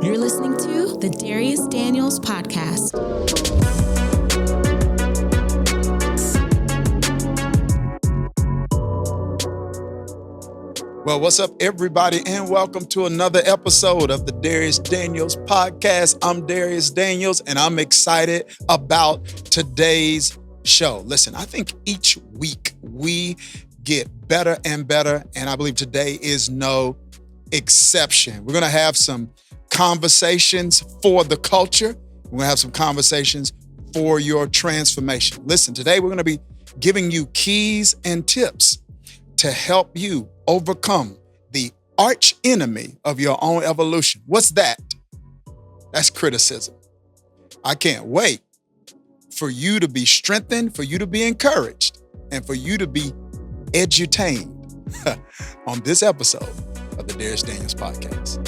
You're listening to the Dharius Daniels Podcast. Well, what's up, everybody, and welcome to another episode of the Dharius Daniels Podcast. I'm Dharius Daniels, and I'm excited about today's show. Listen, I think each week we get better and better, and I believe today is no exception. We're going to have some conversations for the culture. We're going to have some conversations for your transformation. Listen, today we're going to be giving you keys and tips to help you overcome the arch enemy of your own evolution. What's that? That's criticism. I can't wait for you to be strengthened, for you to be encouraged, and for you to be edutained on this episode of the Dharius Daniels Podcast.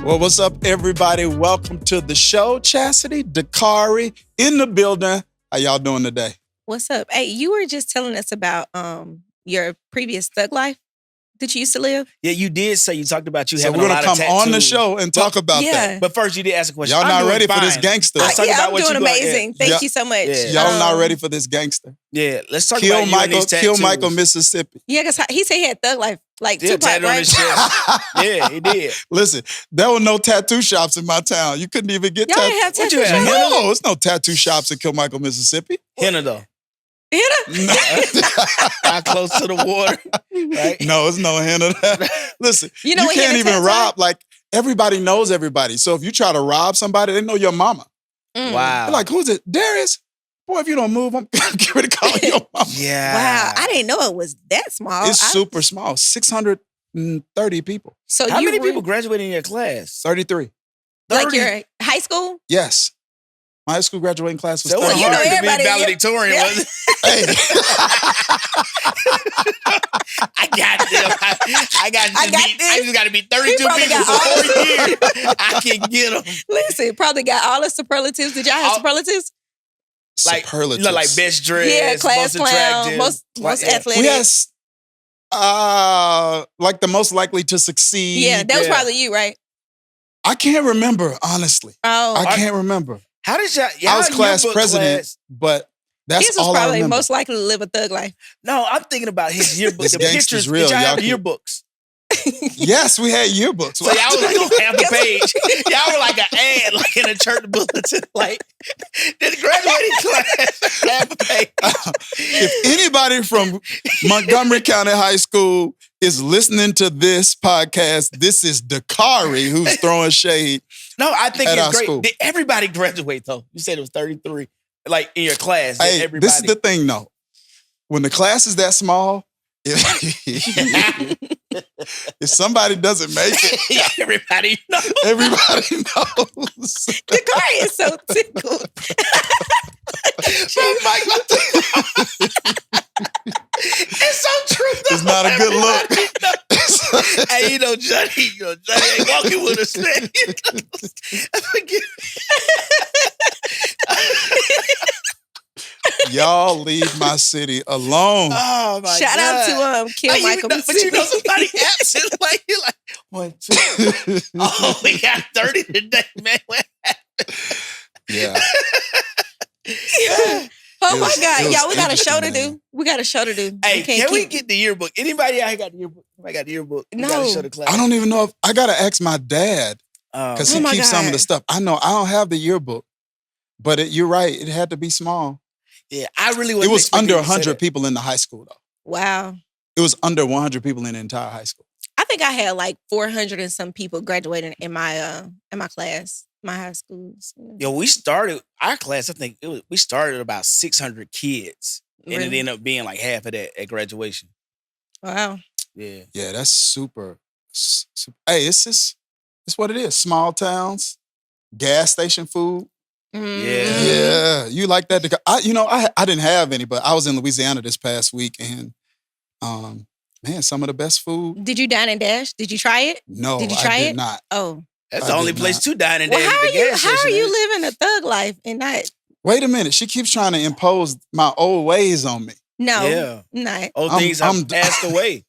Well, what's up, everybody? Welcome to the show. Chastity, Dakari in the building. How y'all doing today? What's up? Hey, you were just telling us about your previous thug life that you used to live. Yeah, you did say you talked about you So having we're a going lot to of come tattoos. on the show and talk about that. But first, you did ask a question. Y'all I'm not doing ready for fine. this gangster. Let's talk Yeah, about I'm what doing you got. amazing. Yeah. Thank you so much. Yeah. Y'all not ready for this gangster. Yeah, let's talk Kill about you and Michael, these tattoos. kill Michael, Mississippi. Yeah, because he said he had thug life, like Yeah, Tupac, tattooed on right? his chest. Yeah, he did. Listen, there were no tattoo shops in my town. You couldn't even get Y'all ain't have What tattoo you had? shops? No, it's no tattoo shops in Kill Michael, Mississippi. Henna, though. Henna? Not close to the water, right? No, it's no hint of that. Listen, You know you what can't henna even tats rob. Like, everybody knows everybody. So if you try to rob somebody, they know your mama. Mm. Wow. They're like, who's it? Dharius? Boy, if you don't move, I'm get ready to call your mama. Yeah. Wow, I didn't know it was that small. It's super small. 630 people. So How you many were- people graduated in your class? 33. like 30? your high school? Yes. My high school graduating class was So it was 30. you know hard to be everybody- valedictorian, Yeah. wasn't it? Hey. I got them. I got this. I just got to be 32 probably people got all for 4 years. I can get them. Listen, probably got all the superlatives. Did y'all have All- superlatives? Like, Superlatives. you know, like best dressed, Yeah, class most clown, attractive. most Yeah. athletic. Yes. Like the most likely to succeed. Yeah, that was Yeah. probably you, right? I can't remember, honestly. Oh, I can't remember. How did y'all? I was class yearbook president, class- but that's his was all I probably remember. most likely to live a thug life. No, I'm thinking about his yearbook. This The gangster's pictures. real. Did y'all have Y'all yearbooks? Yes, we had yearbooks. So y'all was like on half the page. Y'all were like an ad, like in a church bulletin, like the graduating class half a page. If anybody from Montgomery County High School is listening to this podcast, this is Dakari who's throwing shade. No, I think At our it's great. school. Did everybody graduate though? You said it was 33, like in your class. Did Hey, everybody? this is the thing, though. When the class is that small, if somebody doesn't make it, Everybody knows. everybody knows. The car is so tickled. It's so true. Though. It's not a good look. Everybody knows. Hey, Johnny ain't walking with us. Man. Y'all leave my city alone. Oh my Shout out God. to Kill Like, Michael. but you know somebody absent. Like you're like 1, 2. Oh, we got 30 today, man. What Yeah. Oh It my was- God, it was y'all, we got a show to interesting, do. We got a show to do. Hey, can we keep- get the yearbook? Anybody out here got the yearbook? Anybody got the yearbook? We gotta No. show the class. I don't even know if I gotta ask my dad because Oh he my keeps some of God. the stuff. I know I don't have the yearbook, but you're right. It had to be small. Yeah, I really It wasn't was expecting under you to say 100 that. people in the high school, though. Wow. It was under 100 people in the entire high school. I think I had like 400 and some people graduating in my class, my high schools. Yo, we started our class. I think we started about 600 kids, and it Really? ended up being like half of that at graduation. Wow. Yeah, Yeah, that's super. Hey, it's what it is. Small towns, gas station food. Mm. Yeah, you like that? I didn't have any, but I was in Louisiana this past week, and man, some of the best food. Did you dine and dash? Did you try it? No, Did you I try did it? not. Oh, That's I the only did place not. to dine and Well, dance how at are the you? gas How are station, you ain't it? living a thug life and not? Wait a minute. She keeps trying to impose my old ways on me. No, Yeah. not. Old I'm- things have I'm- passed away.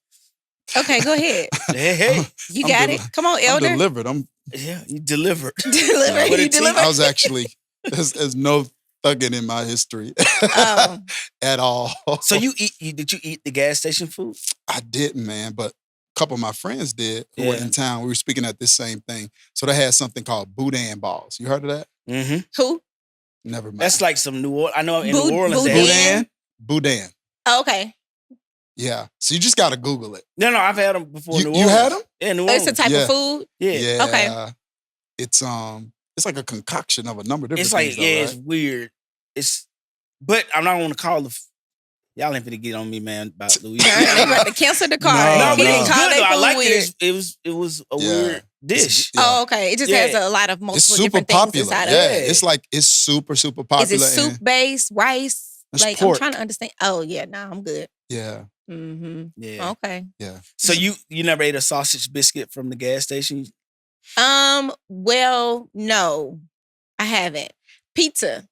Okay, go ahead. Hey. You I'm got deli- it. Come on, I'm elder. delivered. Yeah, you delivered. Deliver. With a You T. deliver. I was actually, there's no thugging in my history Oh, at all. So did you eat the gas station food? I didn't, man, but a couple of my friends did who were Yeah. in town. We were speaking at this same thing. So they had something called boudin balls. You heard of that? Mm-hmm. who? Never mind. That's like some New Orleans. I know in Boud- New Orleans they boudin? have. Boudin. Oh, okay. Yeah. So you just got to Google it. No, I've had them before. in You New Orleans. had them? Yeah, New Oh, Orleans. it's a type Yeah. of food. Yeah. Okay. It's like a concoction of a number of different It's like, things. though, it's right? weird. But I'm not going to call y'all ain't finna get on me, man, about They Louisiana. about to cancel the card. No, No, He but it didn't was call good they though. I food liked weird. it. It was a Yeah. weird dish. Yeah. Oh, okay. It just Yeah. has a lot of It's multiple super different things popular. inside Yeah. of it. It's super, super popular. Is it soup and- based, rice? It's Like pork. I'm trying to understand. Oh yeah, no, I'm good. Yeah. Mm-hmm. Yeah. Okay. Yeah. So you never ate a sausage biscuit from the gas station? Well, no, I haven't. Pizza.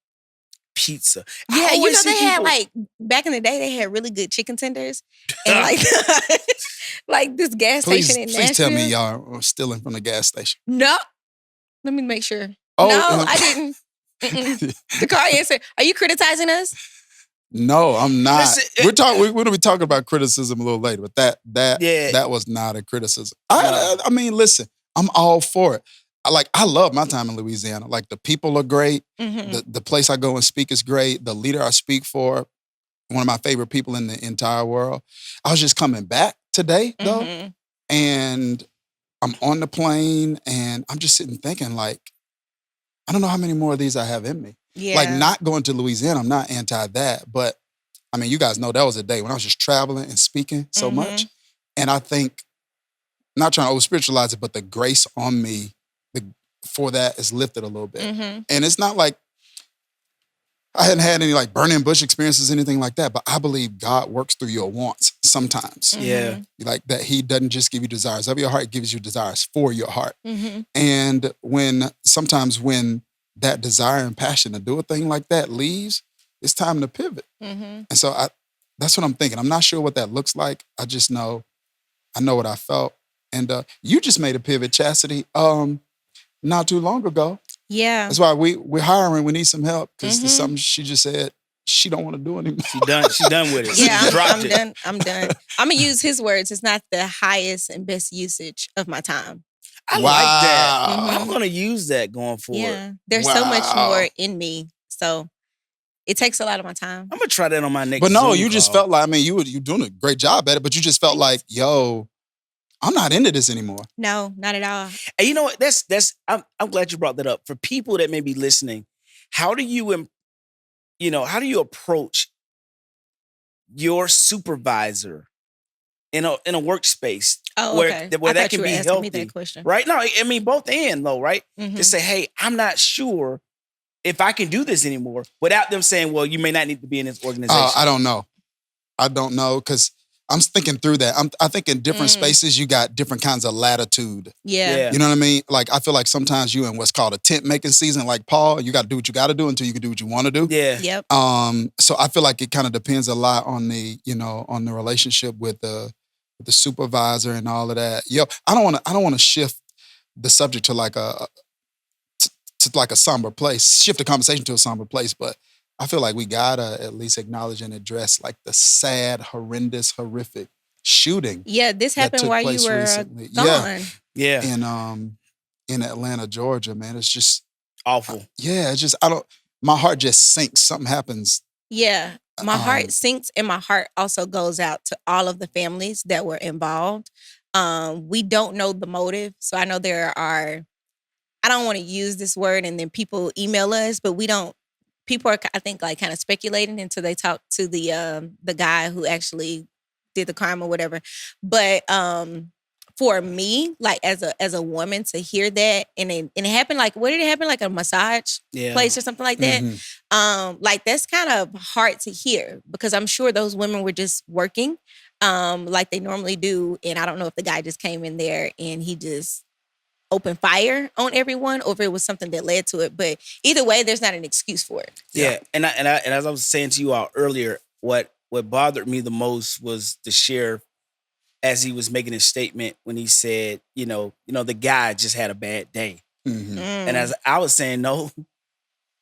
Pizza. Yeah, I you always know see they had people- like back in the day they had really good chicken tenders and like like this gas Please, station in please tell me Nashville. y'all are stealing from the gas station. No, let me make sure. Oh, no, I didn't. Mm-mm. The car answered. Are you criticizing us? No, I'm not. Listen, We're gonna be talking about criticism a little later, but Yeah. that was not a criticism. I mean, listen, I'm all for it. I love my time in Louisiana. Like the people are great. Mm-hmm. The place I go and speak is great. The leader I speak for, one of my favorite people in the entire world. I was just coming back today though, Mm-hmm. and I'm on the plane and I'm just sitting thinking like, I don't know how many more of these I have in me. Yeah. Like not going to Louisiana, I'm not anti that, but I mean, you guys know that was a day when I was just traveling and speaking so much. And I think, not trying to over spiritualize it, but the grace on me for that is lifted a little bit. Mm-hmm. And it's not like I hadn't had any like burning bush experiences, anything like that, but I believe God works through your wants sometimes. Yeah. Like that he doesn't just give you desires of your heart, he gives you desires for your heart. Mm-hmm. And sometimes when that desire and passion to do a thing like that leaves, it's time to pivot. Mm-hmm. And so that's what I'm thinking. I'm not sure what that looks like. I just know, I know what I felt. And you just made a pivot, Chastity, not too long ago. Yeah. That's why we're hiring. We need some help because Mhm. there's something she just said she don't want to do anymore. She done with it. Yeah, She dropped I'm it. done. I'm done. I'm gonna use his words. It's not the highest and best usage of my time. I like that. Wow. I'm gonna use that going forward. Yeah, there's so much Wow. more in me, so it takes a lot of my time. I'm gonna try that on my next. But no, Zoom you just call. felt like, I mean, you're doing a great job at it, but you just felt like, yo, I'm not into this anymore. No, not at all. And you know what? That's. I'm glad you brought that up. For people that may be listening, how do you approach your supervisor in a workspace Oh, where okay. where I that thought can you were be asking me healthy, that question. right? No, I mean both and though, right? Mhm. To say, hey, I'm not sure if I can do this anymore, without them saying, well, you may not need to be in this organization. I don't know. I don't know because I'm thinking through that. I think in different spaces, you got different kinds of latitude. Yeah. You know what I mean? Like, I feel like sometimes you in what's called a tent making season, like Paul, you got to do what you got to do until you can do what you want to do. Yeah. Yep. So I feel like it kind of depends a lot on the relationship with the supervisor and all of that. Yo, I don't want to shift the subject to like a somber place, shift the conversation to a somber place, but I feel like we gotta at least acknowledge and address like the sad, horrendous, horrific shooting Yeah, this that happened took while you place were recently. gone. Yeah. In Atlanta, Georgia, man. It's just Awful. it's just my heart just sinks. Something happens. Yeah. My heart Um, sinks and my heart also goes out to all of the families that were involved. We don't know the motive. So I know I don't want to use this word and then people email us, but people are, I think, like kind of speculating until they talk to the guy who actually did the crime or whatever. But for me, like as a woman to hear that and it happened like, what did it happen? Like a massage place or something like that. Mhm. Like that's kind of hard to hear because I'm sure those women were just working like they normally do. And I don't know if the guy just came in there and he just open fire on everyone or if it was something that led to it. But either way, there's not an excuse for it. Yeah. And as I was saying to you all earlier, what bothered me the most was the sheriff as he was making his statement when he said, the guy just had a bad day. Mm-hmm. And as I was saying, no,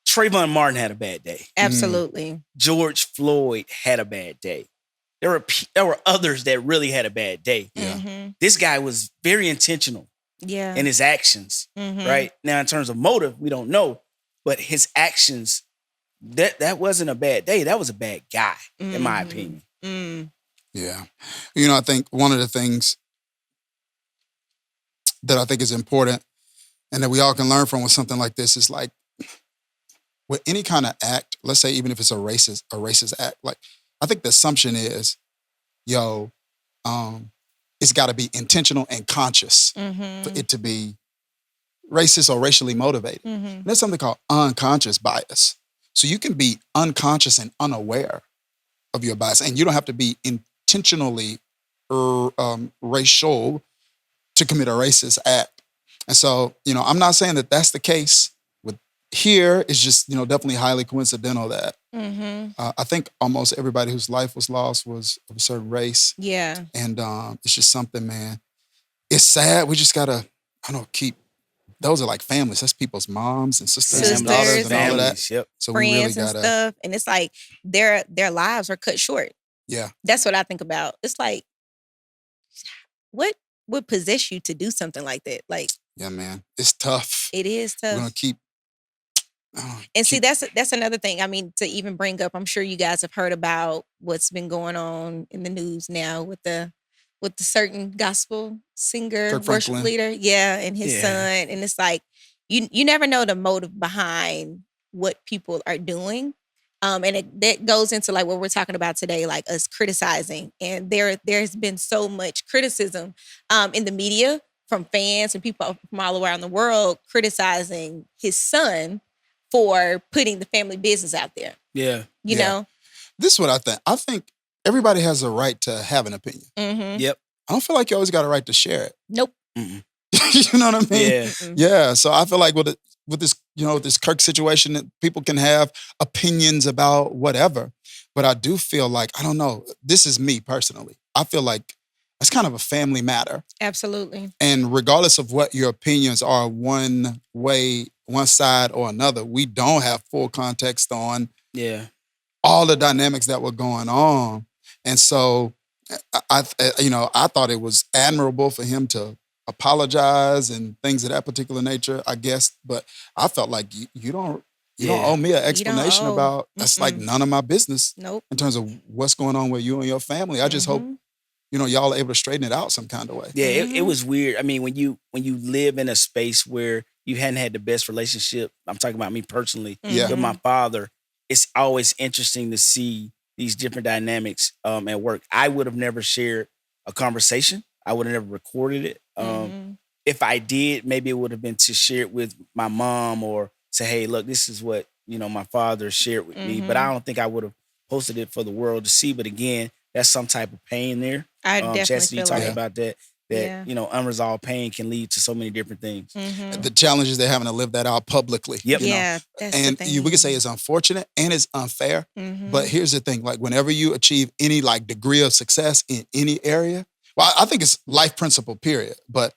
Trayvon Martin had a bad day. Absolutely. George Floyd had a bad day. There were others that really had a bad day. Mm-hmm. This guy was very intentional in his actions, right? Now, in terms of motive, we don't know, but his actions, that wasn't a bad day. That was a bad guy, in my opinion. Yeah. I think one of the things that I think is important and that we all can learn from with something like this is like with any kind of act, let's say even if it's a racist act, like I think the assumption is, it's got to be intentional and conscious for it to be racist or racially motivated. And there's something called unconscious bias. So you can be unconscious and unaware of your bias, and you don't have to be intentionally racial to commit a racist act. And so, I'm not saying that that's the case. With here, it's just, definitely highly coincidental that I think almost everybody whose life was lost was of a certain race. Yeah. And it's just something, man. It's sad. We just gotta, keep. Those are like families. That's people's moms and sisters and daughters and all of that. Yep. So friends we really and gotta stuff. And it's like their lives are cut short. Yeah. That's what I think about. It's like, what would possess you to do something like that? Like, yeah, man. It's tough. it is tough. We're gonna keep. See, that's another thing. I mean, to even bring up, I'm sure you guys have heard about what's been going on in the news now with the certain gospel singer, Kirk worship Franklin. leader, and his son. And it's like you never know the motive behind what people are doing. And that goes into like what we're talking about today, like us criticizing. And there's been so much criticism in the media from fans and people from all around the world criticizing his son for putting the family business out there. Yeah. You know? This is what I think. I think everybody has a right to have an opinion. Mm-hmm. Yep. I don't feel like you always got a right to share it. Nope. You know what I mean? Yeah. Mm-mm. Yeah. So I feel like with this, with this Kirk situation, that people can have opinions about whatever. But I do feel like, I don't know, this is me personally. I feel like it's kind of a family matter. Absolutely. And regardless of what your opinions are one way, one side or another, we don't have full context on all the dynamics that were going on. And so I thought it was admirable for him to apologize and things of that particular nature, I guess. But I felt like you don't owe me an explanation about that's like none of my business. Nope. In terms of what's going on with you and your family. I just hope y'all are able to straighten it out some kind of way. Yeah, it was weird. I mean, when you live in a space where you hadn't had the best relationship, I'm talking about me personally, with my father, it's always interesting to see these different dynamics at work. I would have never shared a conversation. I would have never recorded it. If I did, maybe it would have been to share it with my mom or say, hey, look, this is what, my father shared with me. But I don't think I would have posted it for the world to see. But again, that's some type of pain there. I definitely Chastity feel talked like about that, unresolved pain can lead to so many different things. The challenges they're having to live that out publicly. Yep. Yeah. That's And the thing. we could say it's unfortunate and it's unfair. But here's the thing, like whenever you achieve any like degree of success in any area, well, I think it's life principle, period. But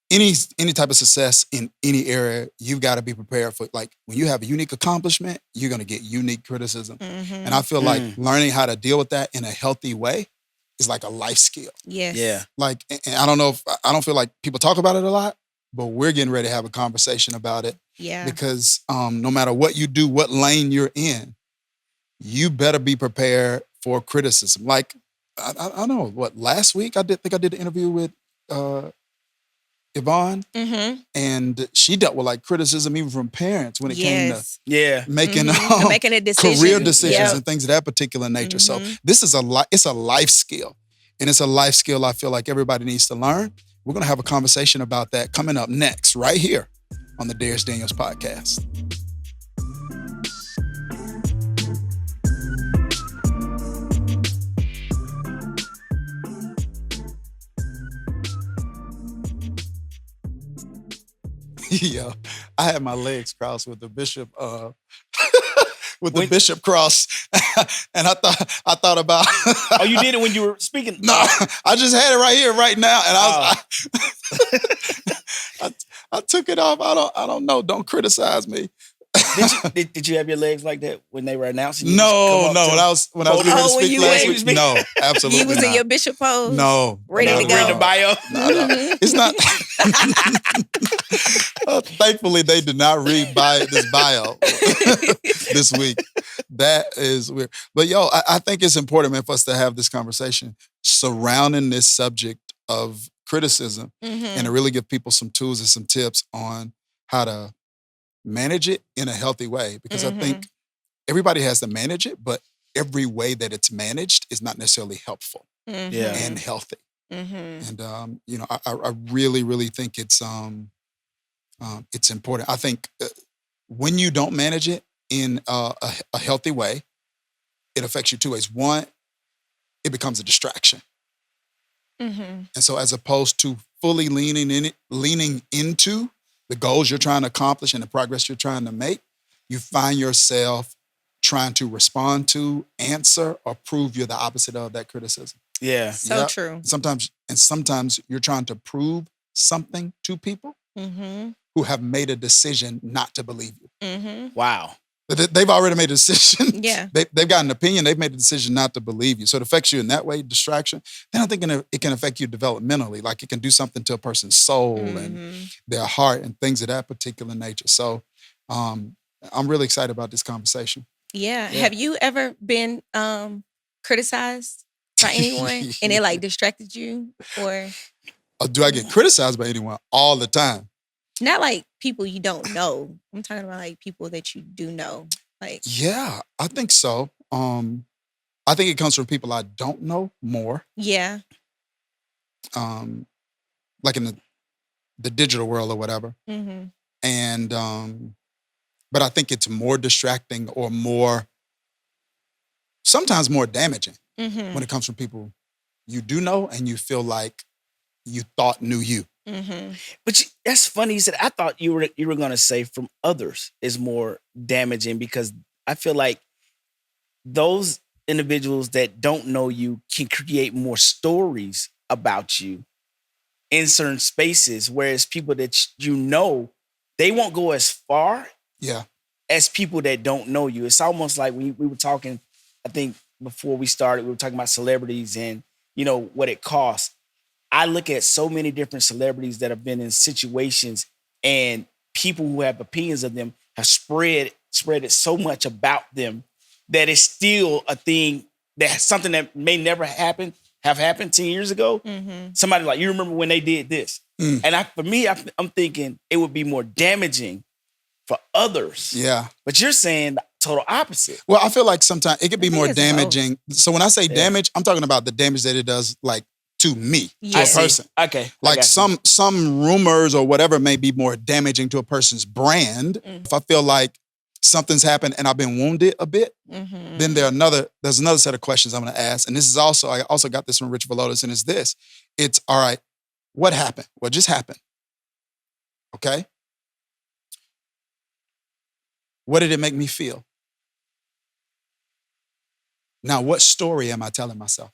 any type of success in any area, you've got to be prepared for, like when you have a unique accomplishment, you're going to get unique criticism. And I feel like learning how to deal with that in a healthy way is like a life skill. Yes. Yeah. Like, and I don't feel like people talk about it a lot, but we're getting ready to have a conversation about it. Yeah. Because no matter what you do, what lane you're in, you better be prepared for criticism. Like, I don't know, last week I did an interview with Yvonne, and she dealt with like criticism even from parents when it came to making making a decision, career decisions and things of that particular nature. So this is it's a life skill, and it's a life skill I feel like everybody needs to learn. We're gonna have a conversation about that coming up next, right here on the Dharius Daniels podcast. Yeah, I had my legs crossed with the bishop, with the bishop cross, and I thought about. Oh, you did it when you were speaking? No, I just had it right here, right now, and I took it off. I don't know. Don't criticize me. Did you have your legs like that when they were announcing you? No. When I was getting ready to speak last week, no, absolutely You was not. in your bishop pose? No. Ready to go? Read the bio? No. It's not. Thankfully, they did not read this bio this week. That is weird. But I think it's important, man, for us to have this conversation surrounding this subject of criticism and to really give people some tools and some tips on how to manage it in a healthy way. Because I think everybody has to manage it, but every way that it's managed is not necessarily helpful and healthy. And I really, really think it's important. I think when you don't manage it in a healthy way, it affects you two ways. One, it becomes a distraction. And so as opposed to fully leaning into the goals you're trying to accomplish and the progress you're trying to make, you find yourself trying to respond to, answer, or prove you're the opposite of that criticism. Yeah. So true. Sometimes you're trying to prove something to people who have made a decision not to believe you. Wow. They've already made a decision. Yeah. They've got an opinion. They've made a decision not to believe you. So it affects you in that way, distraction. Then I think it can affect you developmentally. Like it can do something to a person's soul and their heart and things of that particular nature. So I'm really excited about this conversation. Yeah. Have you ever been criticized by anyone and it like distracted you? Or do I get criticized by anyone all the time? not like people you don't know. I'm talking about like people that you do know. Like, yeah, I think so. I think it comes from people I don't know more. yeah. Like in the digital world or whatever. And but I think it's more distracting or sometimes more damaging when it comes from people you do know and you feel like you thought knew you. But that's funny. You said, I thought you were going to say from others is more damaging, because I feel like those individuals that don't know you can create more stories about you in certain spaces, whereas people that you know, they won't go as far as people that don't know you. It's almost like we were talking, I think before we started, we were talking about celebrities and, what it costs. I look at so many different celebrities that have been in situations, and people who have opinions of them have spread it so much about them that it's still a thing, that's something that may never have happened 10 years ago. Somebody like, you remember when they did this? And for me, I'm thinking it would be more damaging for others. Yeah. But you're saying the total opposite. Well, I feel like sometimes it could be more it's damaging. So when I say damage, I'm talking about the damage that it does like to me, to a person. Okay. Like some rumors or whatever may be more damaging to a person's brand. If I feel like something's happened and I've been wounded a bit, then there's another set of questions I'm going to ask. And this is I also got this from Rich Velotis, and it's this. It's, all right, what happened? What just happened? Okay? What did it make me feel? Now, what story am I telling myself?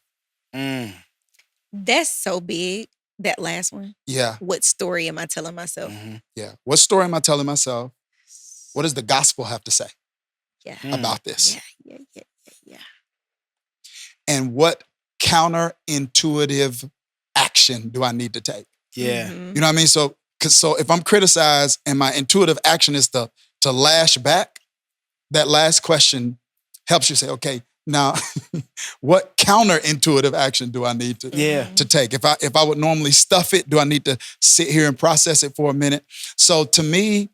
That's so big, that last one. Yeah. What story am I telling myself? Yeah. What story am I telling myself? What does the gospel have to say about this? Yeah. And what counterintuitive action do I need to take? Yeah. You know what I mean? So if I'm criticized and my intuitive action is to lash back, that last question helps you say, okay, now what counterintuitive action do I need to take? If I would normally stuff it, do I need to sit here and process it for a minute? So to me,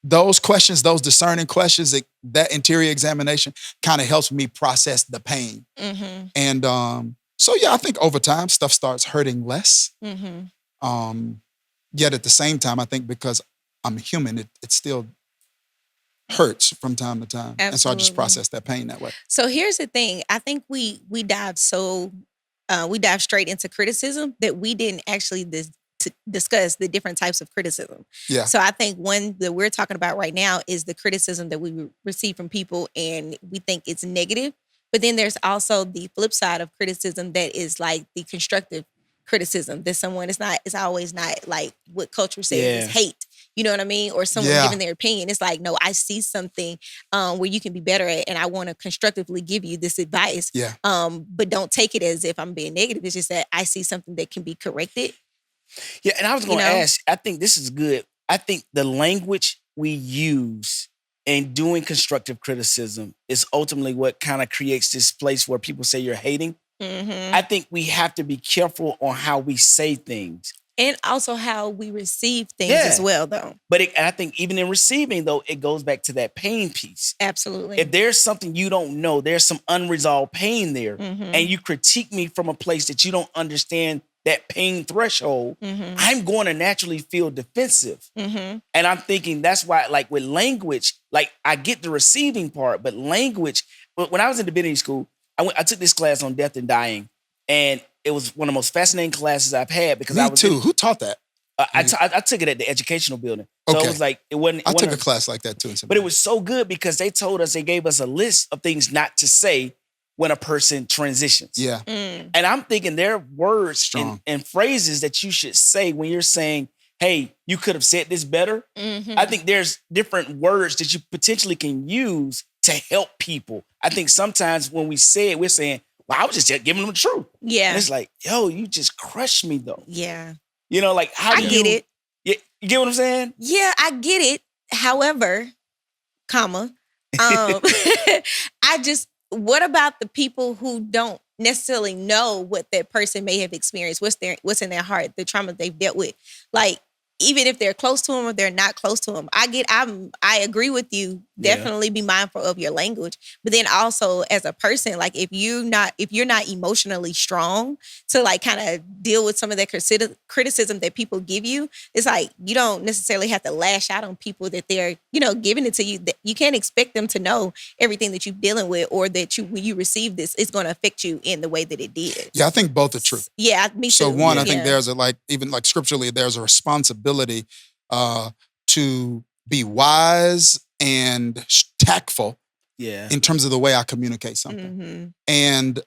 those questions, those discerning questions, that interior examination kind of helps me process the pain. And so, yeah, I think over time, stuff starts hurting less. Yet at the same time, I think because I'm human, it still hurts from time to time. Absolutely. And so I just process that pain that way. So here's the thing. I think we dive straight into criticism that we didn't actually to discuss the different types of criticism. Yeah. So I think one that we're talking about right now is the criticism that we receive from people and we think it's negative. But then there's also the flip side of criticism that is like the constructive criticism that someone it's always not like what culture says is hate. You know what I mean? Or someone giving their opinion. It's like, no, I see something where you can be better at, and I want to constructively give you this advice. Yeah. But don't take it as if I'm being negative. It's just that I see something that can be corrected. Yeah, and I was going to ask, I think this is good. I think the language we use in doing constructive criticism is ultimately what kind of creates this place where people say you're hating. Mm-hmm. I think we have to be careful on how we say things. And also how we receive things as well, though. But I think even in receiving, though, it goes back to that pain piece. Absolutely. If there's something you don't know, there's some unresolved pain there, and you critique me from a place that you don't understand that pain threshold, I'm going to naturally feel defensive. And I'm thinking that's why, like with language, like I get the receiving part, but language, when I was in divinity school, I took this class on death and dying, and it was one of the most fascinating classes I've had because Me too. Who taught that? I took it at the educational building. So it was like, it wasn't. I took a class like that too. But it was so good because they gave us a list of things not to say when a person transitions. Yeah. And I'm thinking there are words and phrases that you should say when you're saying, hey, you could have said this better. I think there's different words that you potentially can use to help people. I think sometimes when we say it, we're saying, well, I was just giving them the truth. Yeah. And it's like, yo, you just crushed me though. Yeah. You know, like how do I get it. You get what I'm saying? Yeah, I get it. However, what about the people who don't necessarily know what that person may have experienced? What's in their heart, the trauma they've dealt with? Like, even if they're close to them or they're not close to them, I agree with you. Definitely be mindful of your language. But then also as a person, like if you're not emotionally strong to like kind of deal with some of that criticism that people give you, it's like you don't necessarily have to lash out on people that they're, giving it to you. You can't expect them to know everything that you're dealing with, or that when you receive this, it's going to affect you in the way that it did. Yeah, I think both are true. Yeah, me too. So one, I think there's even scripturally, there's a responsibility to be wise and tactful in terms of the way I communicate something. And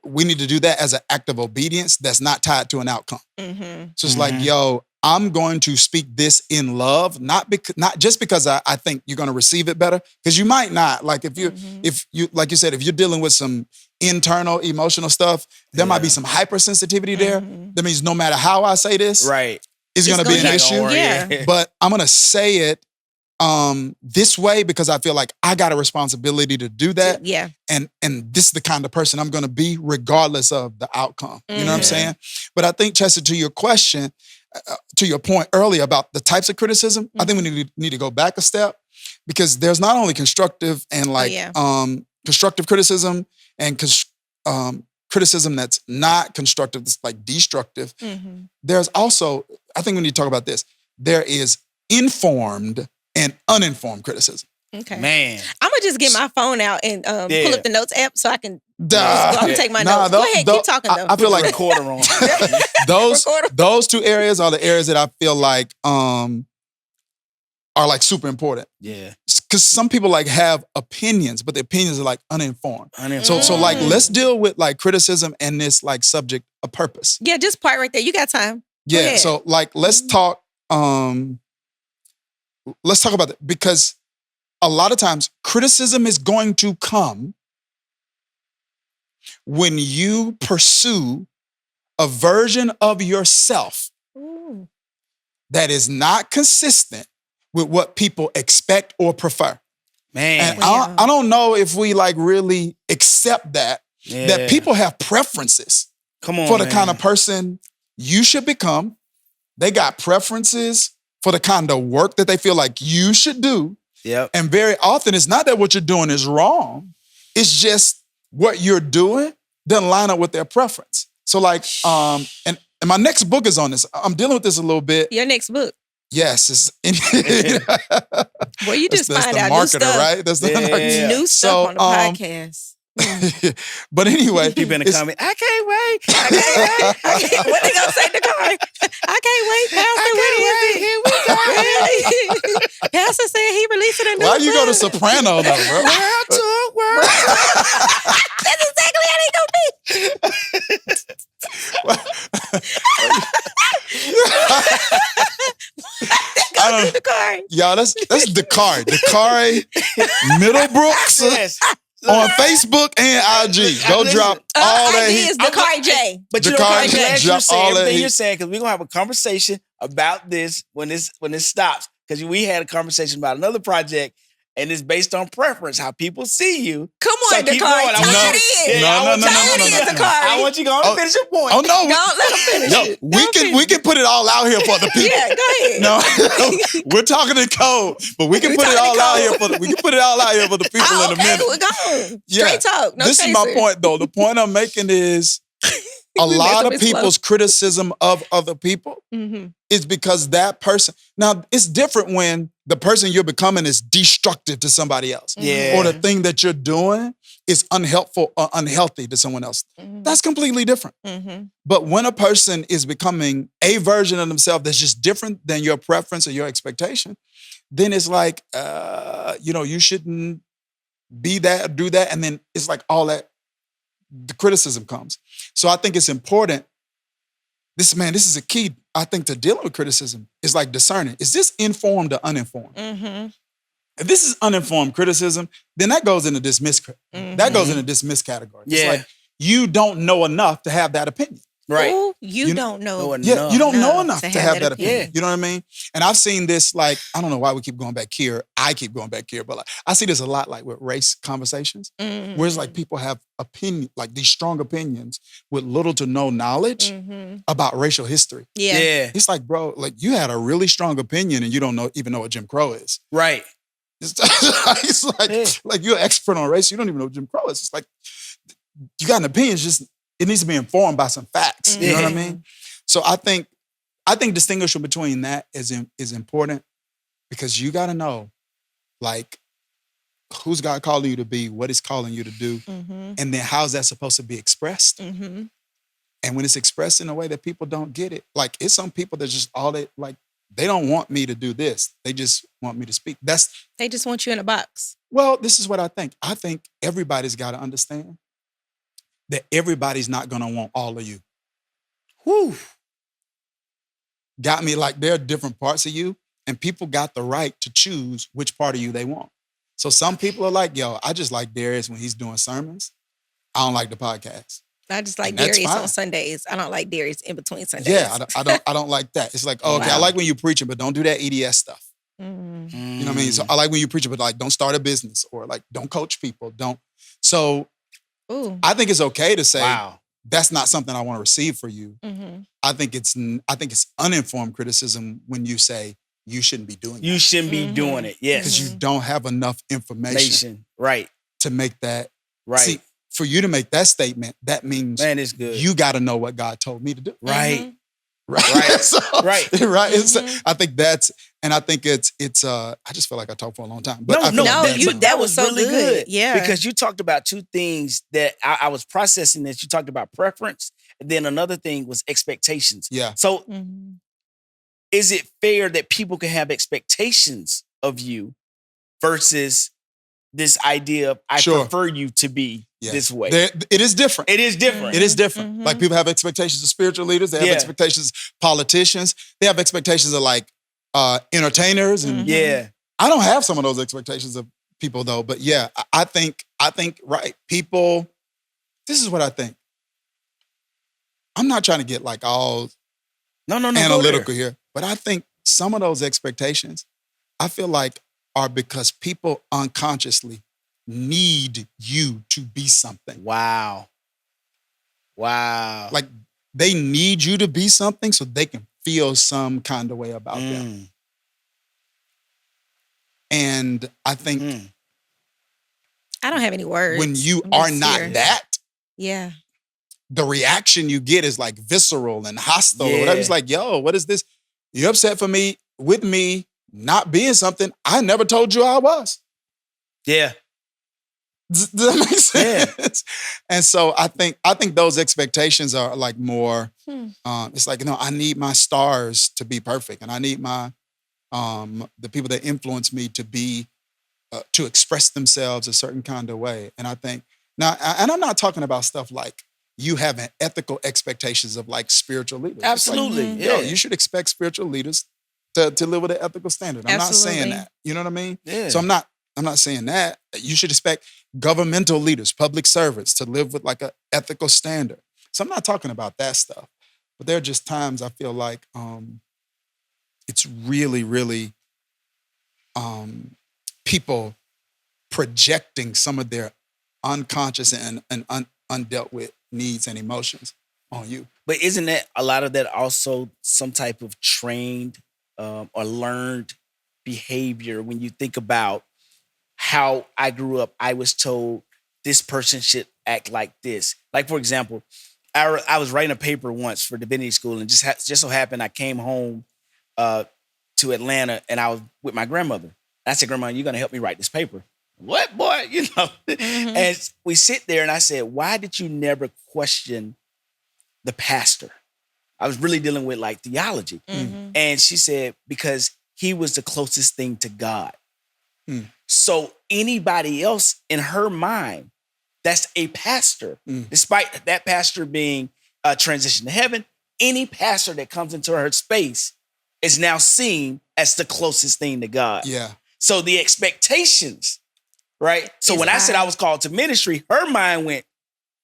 we need to do that as an act of obedience that's not tied to an outcome. So it's like, yo, I'm going to speak this in love, not just because I think you're going to receive it better, because you might not. Like if you like you said, if you're dealing with some internal emotional stuff, there might be some hypersensitivity there. That means no matter how I say this, it's going to be an issue. Yeah. But I'm going to say it this way because I feel like I got a responsibility to do that. Yeah. And this is the kind of person I'm going to be regardless of the outcome. You know what I'm saying? But I think, Chester, to your question, to your point earlier about the types of criticism, I think we need to go back a step, because there's not only constructive and constructive criticism and criticism that's not constructive, that's like destructive. There's also, I think we need to talk about this. There is informed and uninformed criticism. Okay. Man. I'm going to just get my phone out and pull up the notes app so I can just go and take my notes. Go ahead, keep talking though. I feel like recorder on. those two areas are the areas that I feel like are like super important. Yeah. Because some people like have opinions, but the opinions are like uninformed. So like let's deal with like criticism and this like subject of purpose. Yeah, just part right there. You got time. Yeah. So like let's talk about that, because a lot of times criticism is going to come when you pursue a version of yourself that is not consistent with what people expect or prefer. Man. And I don't know if we like really accept that people have preferences for the kind of person you should become. They got preferences for the kind of work that they feel like you should do. Yep. And very often it's not that what you're doing is wrong. It's just what you're doing doesn't line up with their preference. So like, and my next book is on this. I'm dealing with this a little bit. Your next book? Yes. Well, you just find out marketer, new stuff. Right? That's the new stuff on the podcast. But anyway, people in the comment, I can't wait. I can't wait. What they gonna say in the car? I can't wait, Pastor. What is it? Here we go. Pastor said he released it in why you go to soprano though, bro? World tour, world. That's exactly how they gonna be. Go to the car. Y'all, that's Dakari. Dakari Middlebrooks Yes. on Facebook and IG. Go drop all that. ID is Dakari J. But you know, Dakari I'm glad drop you're saying all that everything heat. you're saying, because we're gonna have a conversation about this when this stops. Because we had a conversation about another project, and it's based on preference, how people see you. Come So on, keep Dakari. going. Tell No. it is. No, I want you- Tell it is, Dakari. I want you to go and finish your point. Oh no, Don't let him finish no, it. we can put it all out here for the people. Yeah, go ahead. No, we're talking in code, but we can We put it talking all out code. here for the people Oh, in a okay, minute. we're going. Yeah. Straight talk. No This is my point, though. The point I'm making is a We lot of messing with people's criticism of other people is because that person. Now, it's different when the person you're becoming is destructive to somebody else. Yeah. Or the thing that you're doing is unhelpful or unhealthy to someone else. That's completely different. But when a person is becoming a version of themselves that's just different than your preference or your expectation, then it's like, you shouldn't be that or do that. And then it's like all that, the criticism comes. So I think it's important. This is a key, I think, to dealing with criticism. Is like discerning. Is this informed or uninformed? If this is uninformed criticism, then that goes into dismiss. That goes into dismiss category. It's Yeah. like you don't know enough to have that opinion. Right. Ooh, you don't know. Yeah, you don't know enough to have that opinion. opinion. You know what I mean? And I've seen this, like, I don't know why we keep going back here. I keep going back here, but like, I see this a lot, like with race conversations, where it's like people have opinion, like these strong opinions with little to no knowledge about racial history. Yeah. It's like, bro, like you had a really strong opinion and you don't even know what Jim Crow is. Right. It's like you're an expert on race. You don't even know what Jim Crow is. It's like you got an opinion. It's just it needs to be informed by some facts. You know what I mean? So I think distinguishing between that is important because you got to know, like, who's God calling you to be, what He's calling you to do, and then how's that supposed to be expressed? And when it's expressed in a way that people don't get it, like it's some people that just they don't want me to do this. They just want me to speak. They just want you in a box. Well, this is what I think. I think everybody's got to understand that everybody's not going to want all of you. Whew. Got me? Like there are different parts of you and people got the right to choose which part of you they want. So some people are like, yo, I just like Dharius when he's doing sermons. I don't like the podcast. I just like And that's Dharius fine. on Sundays. I don't like Dharius in between Sundays. Yeah, I don't like that. It's like, okay, I Wow. like when you're preaching, but don't do that EDS stuff. You know what I mean? So I like when you preach, but like don't start a business or like don't coach people. Don't. So Ooh. I think it's okay to say Wow. that's not something I want to receive for you. I think it's uninformed criticism when you say you shouldn't be doing You that shouldn't be doing it. Yes. because you don't have enough information Right. to make that. Right. See, for you to make that statement, that means Man, it's good. you got to know what God told me to do. Right. Right. Right. So, Right. Right. I think it's I just feel like I talked for a long time. But I feel no, like that's that was so really good. Yeah. Because you talked about two things that I was processing this. You talked about preference, and then another thing was expectations. Yeah. So is it fair that people can have expectations of you versus this idea of I Sure. prefer you to be this way? It is different. It is different. It is different. Like people have expectations of spiritual leaders. They have expectations of politicians. They have expectations of like entertainers. And Yeah. I don't have some of those expectations of people though. But yeah, I think right. People, this is what I think. I'm not trying to get like all No, analytical here. But I think some of those expectations, I feel like are because people unconsciously need you to be something. Wow. Like they need you to be something so they can feel some kind of way about them. And I think I don't have any words. when you I'm are just not here. that, Yeah. the reaction you get is like visceral and hostile or Yeah. whatever. It's like, yo, what is this? You're upset with me not being something I never told you I was. Yeah. Does that make sense? Yeah. And so I think those expectations are like more. It's like, I need my stars to be perfect, and I need my the people that influence me to be to express themselves a certain kind of way. And I think now, and I'm not talking about stuff like you having ethical expectations of like spiritual leaders. Absolutely, like, you should expect spiritual leaders to live with an ethical standard. I'm not saying that. You know what I mean? Yeah. So I'm not saying that. You should expect governmental leaders, public servants to live with like an ethical standard. So I'm not talking about that stuff. But there are just times I feel like it's really, really people projecting some of their unconscious and undealt with needs and emotions on you. But isn't that a lot of that also some type of trained or learned behavior? When you think about how I grew up, I was told this person should act like this. Like, for example, I was writing a paper once for divinity school, and just so happened I came home to Atlanta, and I was with my grandmother. I said, "Grandma, you're going to help me write this paper." "What, boy?" And we sit there, and I said, "Why did you never question the pastor?" I was really dealing with like theology. And she said, "Because he was the closest thing to God." So anybody else in her mind that's a pastor, despite that pastor being transitioned to heaven, any pastor that comes into her space is now seen as the closest thing to God. Yeah. So the expectations, right? So when I said I was called to ministry, her mind went,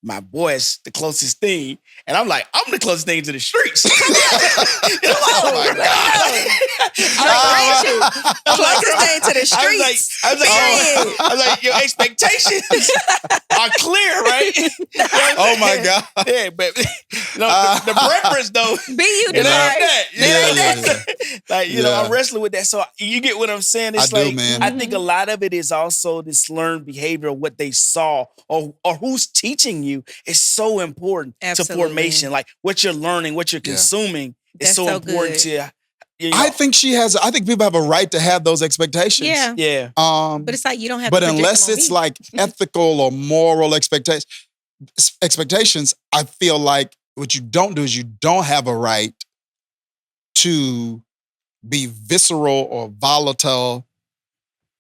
my boy's the closest thing. And I'm like, I'm the closest thing to the streets. Oh my God. Closest thing to the streets. I was like, your expectations are clear, right? Oh my God. Yeah, but the preference though, be you, it ain't that. Yeah. Like, I'm wrestling with that. So you get what I'm saying? It's man. I think a lot of it is also this learned behavior, what they saw or who's teaching you is so important to formation. Like what you're learning, what you're consuming is so important to I think people have a right to have those expectations. Yeah. But it's like you don't have but to unless it's like ethical or moral expectations, I feel like what you don't do is you don't have a right to be visceral or volatile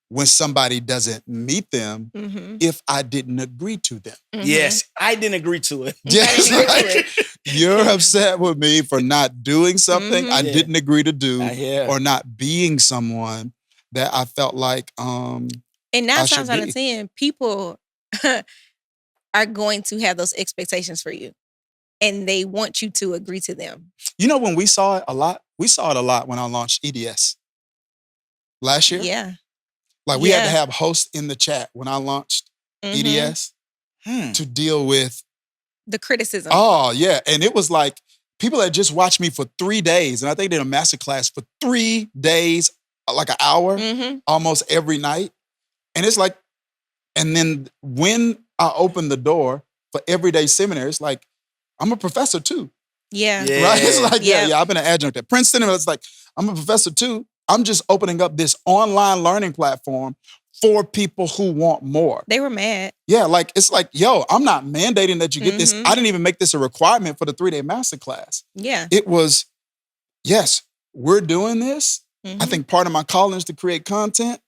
when somebody doesn't meet them if I didn't agree to them. Yes, I didn't agree to it. Yes, right. You're upset with me for not doing something I didn't agree to do or not being someone that I felt like And 9 times out of 10, people are going to have those expectations for you. And they want you to agree to them. When we saw it a lot when I launched EDS last year. Yeah. Like we had to have hosts in the chat when I launched EDS to deal with the criticism. Oh, yeah. And it was like people had just watched me for 3 days. And I think they did a masterclass for 3 days, like an hour, almost every night. And it's like, and then when I opened the door for everyday seminary, it's like, I'm a professor too. Yeah. Right? It's like, I've been an adjunct at Princeton. And it's like, I'm a professor too. I'm just opening up this online learning platform for people who want more. They were mad. Yeah, like, it's like, I'm not mandating that you get this. I didn't even make this a requirement for the 3-day masterclass. Yeah. It was, yes, we're doing this. I think part of my calling is to create content.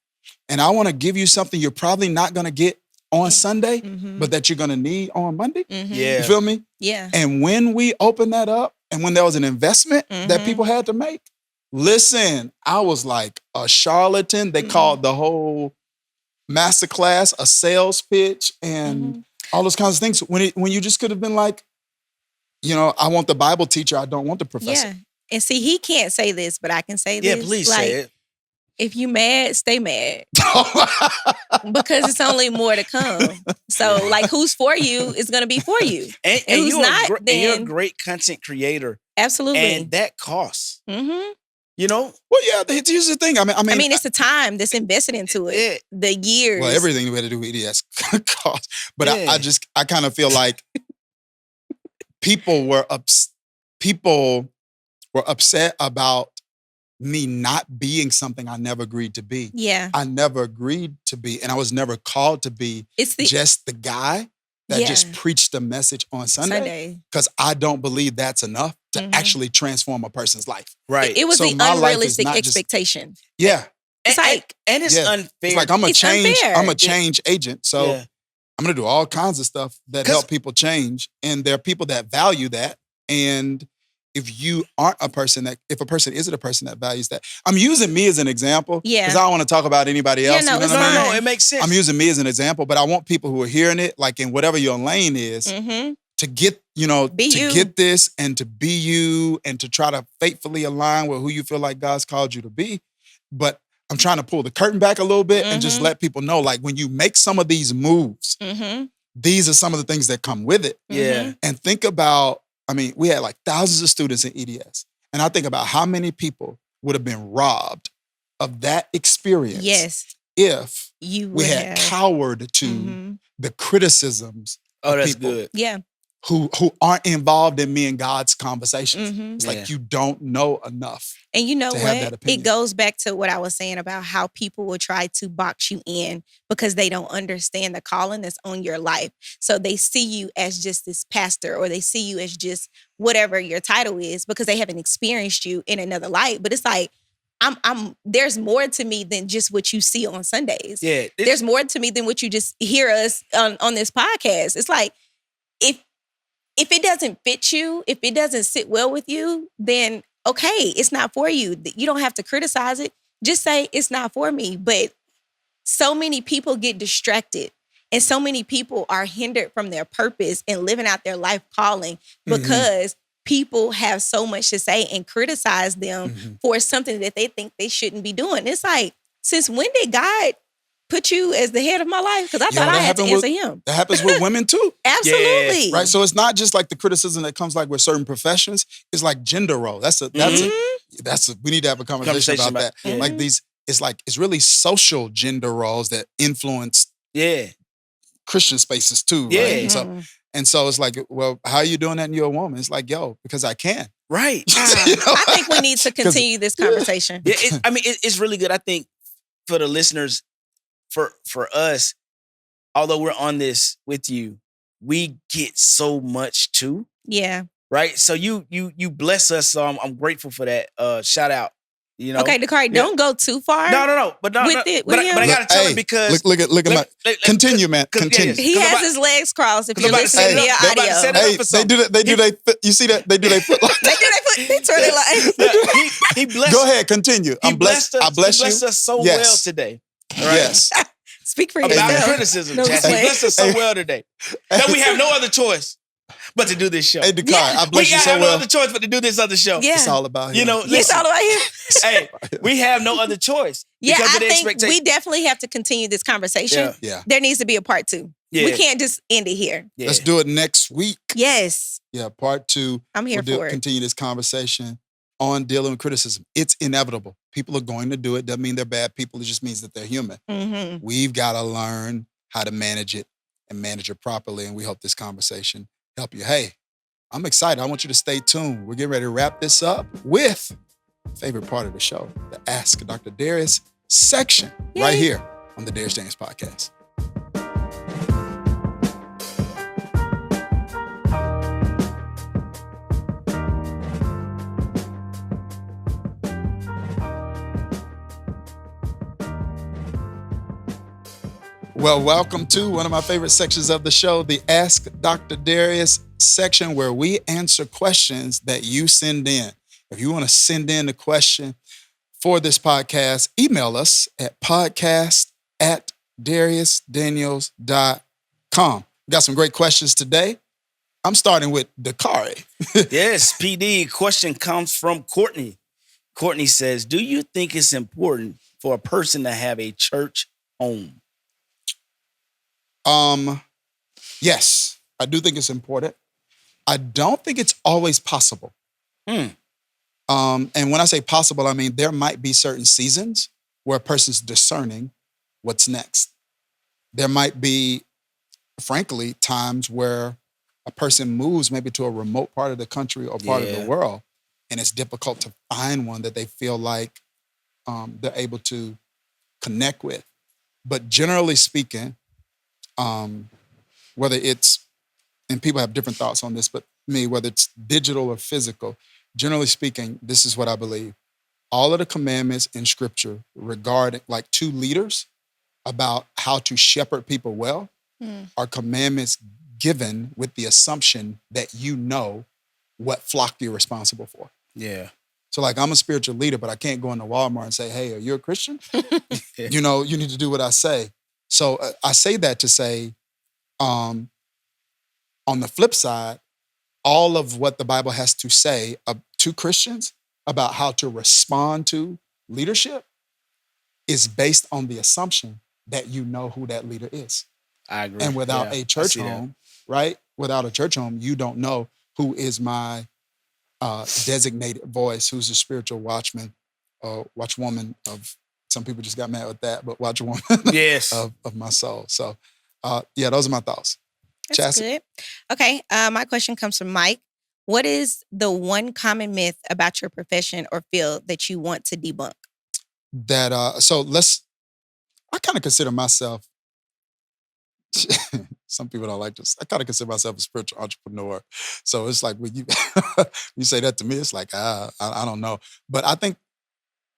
And I want to give you something you're probably not going to get on Sunday, but that you're going to need on Monday. Yeah. You feel me? Yeah. And when we opened that up and when there was an investment that people had to make, listen, I was like a charlatan. They called the whole masterclass a sales pitch and all those kinds of things. When you just could have been like, I want the Bible teacher. I don't want the professor. Yeah. And see, he can't say this, but I can say this. Yeah, please say it. If you mad, stay mad. Because it's only more to come. So, like, who's for you is going to be for you. And who's not, then you're a great content creator. Absolutely. And that costs. Well, yeah, here's the thing. I mean, it's the time that's invested into it. The years. Well, everything we had to do with EDS costs. But I kind of feel like people were upset about me not being something I never agreed to be. Yeah. I never agreed to be, and I was never called to be just the guy that just preached the message on Sunday. Because I don't believe that's enough to actually transform a person's life. Right. It was So the my life is unrealistic not just- expectation. Yeah. It's like, and it's unfair. It's like I'm a It's change. unfair. I'm a change agent. So I'm gonna do all kinds of stuff that 'Cause- help people change. And there are people that value that. And if you aren't a person that, if a person isn't a person that values that, I'm using me as an example. Yeah. Because I don't want to talk about anybody else. no, you know it's what I mean? fine. No, it makes sense. I'm using me as an example, but I want people who are hearing it, like in whatever your lane is, to get, Be you. get this and to be you and to try to faithfully align with who you feel like God's called you to be. But I'm trying to pull the curtain back a little bit and just let people know, like, when you make some of these moves, these are some of the things that come with it. Yeah. And think about, I mean, we had like thousands of students in EDS. And I think about how many people would have been robbed of that experience if you we had cowered to the criticisms of that's people good. Yeah. who aren't involved in me and God's conversations. It's like you don't know enough. And you know to have that what? opinion. It goes back to what I was saying about how people will try to box you in because they don't understand the calling that's on your life. So they see you as just this pastor, or they see you as just whatever your title is, because they haven't experienced you in another light. But it's like, there's more to me than just what you see on Sundays. Yeah. There's more to me than what you just hear us on this podcast. It's like, if it doesn't fit you, if it doesn't sit well with you, then okay, it's not for you. You don't have to criticize it. Just say it's not for me. But so many people get distracted, and so many people are hindered from their purpose and living out their life calling because people have so much to say and criticize them for something that they think they shouldn't be doing. It's like, since when did God put you as the head of my life? Because I thought I had to answer him. That happens with women too. Absolutely. Right. So it's not just like the criticism that comes like with certain professions. It's like gender role. We need to have a conversation about that. Yeah. Like it's really social gender roles that influence Christian spaces too. Yeah. Right? And so it's like, well, how are you doing that and you're a woman? It's like, yo, because I can. Right. I think we need to continue this conversation. Yeah, it's really good. I think for the listeners, for us, although we're on this with you, we get so much too. Yeah. Right. So you bless us. So I'm grateful for that. Shout out. You know. Okay, Dakari, don't go too far. No. But I gotta tell it because look at my continue, man. Continue. He has his legs crossed. If you're listening via audio, they do they you see that they do they foot like they do they foot. They turn it like. He blessed. Go ahead, continue. I'm blessed. I bless you. He blessed us so well today. Right? Yes. Speak for About yourself. criticism, Chad. He blessed us so well today that we have no other choice but to do this show. Hey, Dakari, I bless you so have no well. other choice but to do this other show. Yeah. It's all about him. You know, It's all about him. Hey, we have no other choice. Yeah, because I of the think expectation. we definitely have to continue this conversation. Yeah. There needs to be a part 2. Yeah. We can't just end it here. Yeah. Let's do it next week. Yes. Yeah, part 2. I'm here for it. Continue this conversation on dealing with criticism. It's inevitable. People are going to do it. Doesn't mean they're bad people. It just means that they're human. We've got to learn how to manage it and manage it properly. And we hope this conversation help you. Hey, I'm excited. I want you to stay tuned. We're getting ready to wrap this up with favorite part of the show, the Ask Dr. Dharius section right here on the Dharius Daniels Podcast. Well, welcome to one of my favorite sections of the show, the Ask Dr. Dharius section, where we answer questions that you send in. If you want to send in a question for this podcast, email us at podcast@dhariusdaniels.com. We got some great questions today. I'm starting with Dakari. Yes, PD. Question comes from Courtney. Courtney says, do you think it's important for a person to have a church home? Yes, I do think it's important. I don't think it's always possible. And when I say possible, I mean there might be certain seasons where a person's discerning what's next. There might be, frankly, times where a person moves maybe to a remote part of the country or part of the world, and it's difficult to find one that they feel like they're able to connect with. But generally speaking, whether it's, and people have different thoughts on this, but me, whether it's digital or physical, generally speaking, this is what I believe. All of the commandments in Scripture regarding, like, to leaders about how to shepherd people well are commandments given with the assumption that you know what flock you're responsible for. Yeah. So, like, I'm a spiritual leader, but I can't go into Walmart and say, hey, are you a Christian? You know, you need to do what I say. So I say that to say, on the flip side, all of what the Bible has to say to Christians about how to respond to leadership is based on the assumption that you know who that leader is. I agree. And without a church home, right? Without a church home, you don't know who is my designated voice, who's the spiritual watchman, watchwoman of, some people just got mad with that, but watchwoman yes. of my soul. So, yeah, those are my thoughts. That's good. Okay, my question comes from Mike. What is the one common myth about your profession or field that you want to debunk? That I kind of consider myself, some people don't like this, I kind of consider myself a spiritual entrepreneur. So it's like when you you say that to me, it's like, I don't know. But I think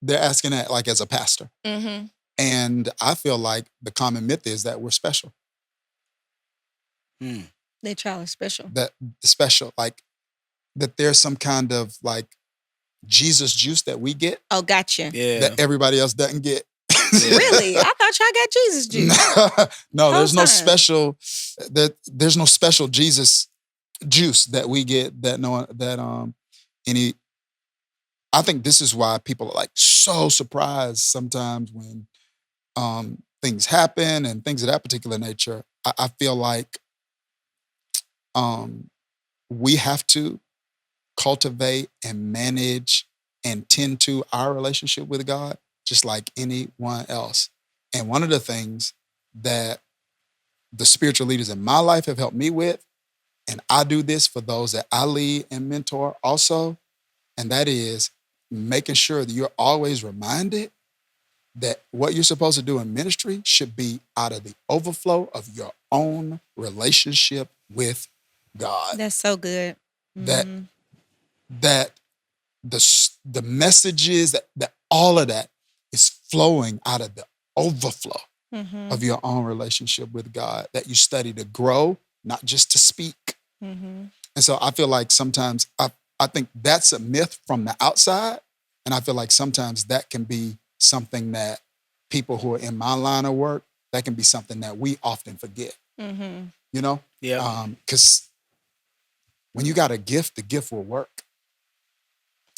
they're asking that like as a pastor. Mm-hmm. And I feel like the common myth is that we're special. That y'all are special. That special, like that there's some kind of like Jesus juice that we get. Oh, gotcha. Yeah. That everybody else doesn't get. Really? I thought y'all got Jesus juice. No, there's no special. There's no special Jesus juice that we get. Any. I think this is why people are like so surprised sometimes when things happen and things of that particular nature. I feel like we have to cultivate and manage and tend to our relationship with God just like anyone else. And one of the things that the spiritual leaders in my life have helped me with, and I do this for those that I lead and mentor also, and that is making sure that you're always reminded that what you're supposed to do in ministry should be out of the overflow of your own relationship with God. That's so good. Mm-hmm. That the messages, that all of that is flowing out of the overflow of your own relationship with God, that you study to grow, not just to speak. And so I feel like sometimes I think that's a myth from the outside. And I feel like sometimes that can be something that people who are in my line of work, that can be something that we often forget. You know? Yeah. Because when you got a gift, the gift will work.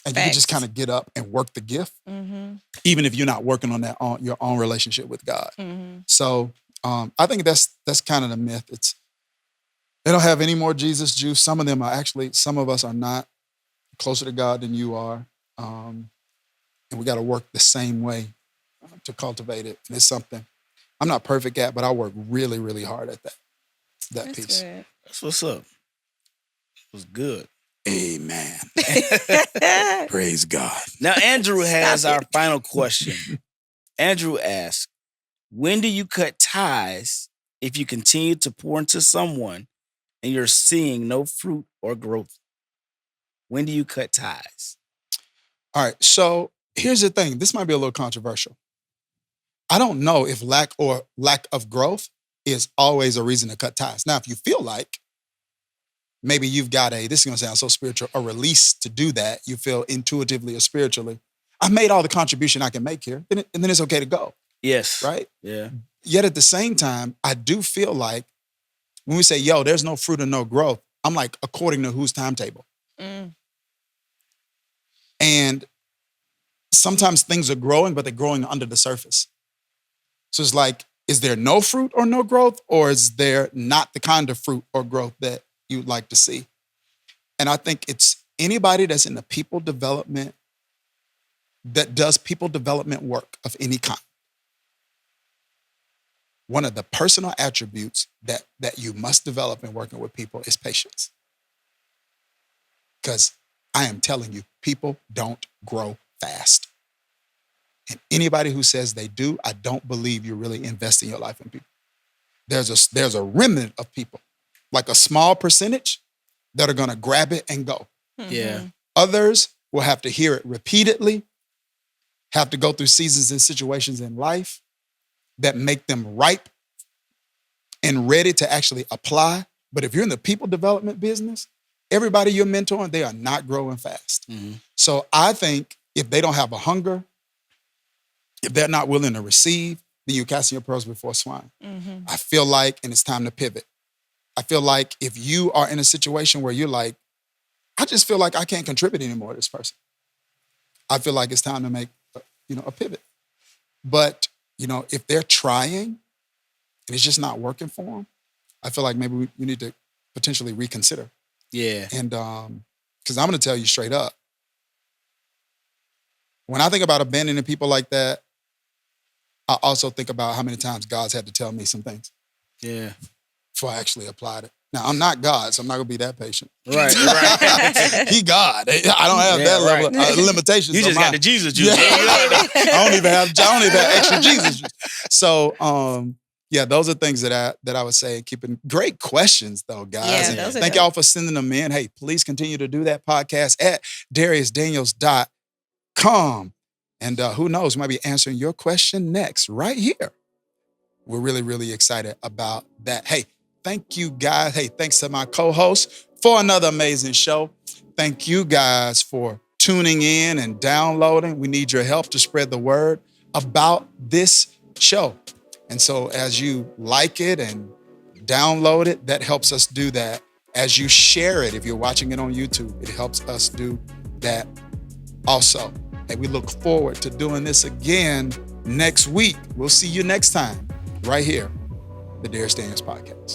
And you can just kind of get up and work the gift, even if you're not working on your own relationship with God. So I think that's kind of the myth. They don't have any more Jesus juice. Some of us are not closer to God than you are. And we got to work the same way to cultivate it. And it's something I'm not perfect at, but I work really, really hard at that That's piece. Good. That's what's up. It was good. Amen. Praise God. Now, Andrew has our final question. Andrew asks, when do you cut ties if you continue to pour into someone and you're seeing no fruit or growth? When do you cut ties? All right. So here's the thing. This might be a little controversial. I don't know if lack of growth is always a reason to cut ties. Now, if you feel like maybe you've got this is going to sound so spiritual, a release to do that, you feel intuitively or spiritually, I've made all the contribution I can make here, and then it's okay to go. Yes. Right? Yeah. Yet at the same time, I do feel like when we say, yo, there's no fruit and no growth, I'm like, according to whose timetable? And sometimes things are growing, but they're growing under the surface. So it's like, is there no fruit or no growth, or is there not the kind of fruit or growth that you'd like to see? And I think it's anybody that's in the people development, that does people development work of any kind. One of the personal attributes that you must develop in working with people is patience. Because I am telling you, people don't grow fast. And anybody who says they do, I don't believe you're really investing your life in people. There's a remnant of people, like a small percentage, that are going to grab it and go. Yeah. Others will have to hear it repeatedly, have to go through seasons and situations in life that make them ripe and ready to actually apply. But if you're in the people development business, everybody you're mentoring, they are not growing fast. So I think if they don't have a hunger, if they're not willing to receive, then you're casting your pearls before swine. I feel like, and it's time to pivot. I feel like if you are in a situation where you're like, I just feel like I can't contribute anymore to this person, I feel like it's time to make, a pivot. But, if they're trying and it's just not working for them, I feel like maybe we need to potentially reconsider. Yeah. And because I'm going to tell you straight up, when I think about abandoning people like that, I also think about how many times God's had to tell me some things. Yeah. Before I actually applied it. Now, I'm not God, so I'm not going to be that patient. Right. He God. I don't have that level of limitations. You just got the Jesus juice. I don't even have extra Jesus juice. So, those are things that I would say. Keeping great questions, though, guys. Yeah, and thank y'all for sending them in. Hey, please continue to do that podcast at DariusDaniels.com. And who knows, we might be answering your question next, right here. We're really, really excited about that. Hey, thank you, guys. Hey, thanks to my co-host for another amazing show. Thank you, guys, for tuning in and downloading. We need your help to spread the word about this show. And so as you like it and download it, that helps us do that. As you share it, if you're watching it on YouTube, it helps us do that also. Hey, we look forward to doing this again next week. We'll see you next time right here, the Dharius Daniels Podcast.